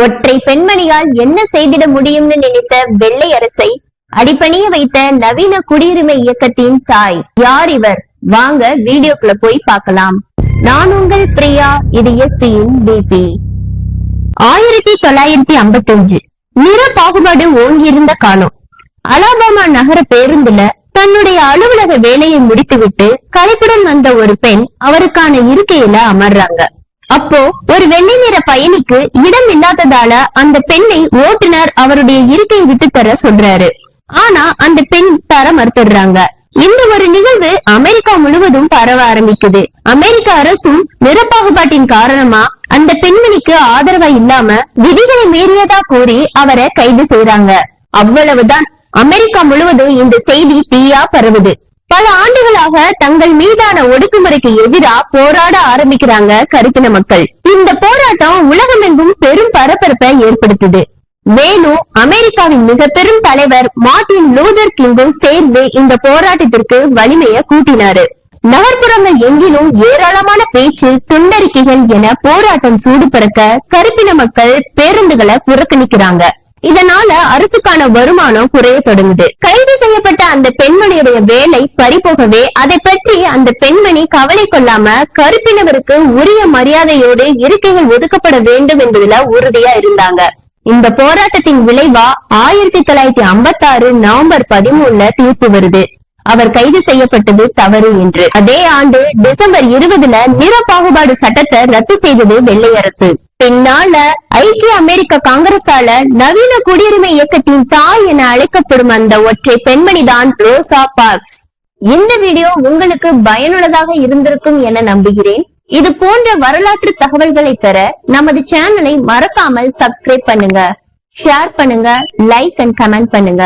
ஒற்றை பெண்மணியால் என்ன செய்திட முடியும்னு நினைத்த வெள்ளை அரசை அடிபணிய வைத்த நவீன குடியுரிமை இயக்கத்தின் தாய் யார் இவர்? வாங்க வீடியோக்குள்ள போய் பார்க்கலாம். நான் உங்கள் பிரியா, இது எஸ்பியின் பிபி. 1955 நிற பாகுபாடு ஓங்கியிருந்த காலம். அலாபாமா நகர பேருந்துல தன்னுடைய அலுவலக வேலையை முடித்துவிட்டு களைப்புடன் வந்த ஒரு பெண் அவருக்கான இருக்கையில அமர்றாங்க. அப்போ ஒரு வெள்ளை நிற பயணிக்கு இடம் இல்லாததால அந்த பெண்ணை ஓட்டுநர் அவருடைய இருக்கையை விட்டு தர சொல்றாரு. ஆனா அந்த பெண் தர மறுத்துடுறாங்க. இந்த ஒரு நிகழ்வு அமெரிக்கா முழுவதும் பரவ ஆரம்பிக்குது. அமெரிக்க அரசும் நிறப்பாகுபாட்டின் காரணமா அந்த பெண்மணிக்கு ஆதரவா இல்லாம விதிகளை மீறியதா கூறி அவரை கைது செய்யறாங்க. அவ்வளவுதான். அமெரிக்கா முழுவதும் இந்த செய்தி தீயா பரவுது. பல ஆண்டுகளாக தங்கள் மீதான ஒடுக்குமுறைக்கு எதிரா போராட ஆரம்பிக்கிறாங்க கருப்பின மக்கள். இந்த போராட்டம் உலகமெங்கும் பெரும் பரபரப்பை ஏற்படுத்துது. மேலும் அமெரிக்காவின் மிக பெரும் தலைவர் மார்ட்டின் லூதர் கிங்கும் சேர்ந்து இந்த போராட்டத்திற்கு வலிமையை கூட்டினாரு. நகர்ப்புறங்கள் எங்கிலும் ஏராளமான பேச்சு, துண்டறிக்கைகள் என போராட்டம் சூடு பறக்க கருப்பின மக்கள் பேருந்துகளை புறக்கணிக்கிறாங்க. இதனால அரசுக்கான வருமானம் குறைய தொடங்குது. கைது செய்யப்பட்ட அந்த பெண்மணியுடைய வேலை பறிபோகவே அதை பற்றி அந்த பெண்மணி கவலை கொள்ளாம கருப்பினவருக்கு உரிய மரியாதையோடு இருக்கைகள் ஒதுக்கப்பட வேண்டும் என்பதுல உறுதியா இருந்தாங்க. இந்த போராட்டத்தின் விளைவா 1956 நவம்பர் 13 தீர்ப்பு வருது. அவர் கைது செய்யப்பட்டது தவறு என்று. அதே ஆண்டு டிசம்பர் 20 நிற பாகுபாடு சட்டத்தை ரத்து செய்தது வெள்ளை அரசு. பின்னால ஐக்கிய அமெரிக்க காங்கிரஸால நவீன குடியுரிமை இயக்கத்தின் தாய் என அழைக்கப்படும் அந்த ஒற்றை பெண்மணிதான் ரோசா பார்க்ஸ். இந்த வீடியோ உங்களுக்கு பயனுள்ளதாக இருந்திருக்கும் என நம்புகிறேன். இது போன்ற வரலாற்று தகவல்களை பெற நமது சேனலை மறக்காமல் சப்ஸ்கிரைப் பண்ணுங்க, ஷேர் பண்ணுங்க, லைக் அண்ட் கமெண்ட் பண்ணுங்க.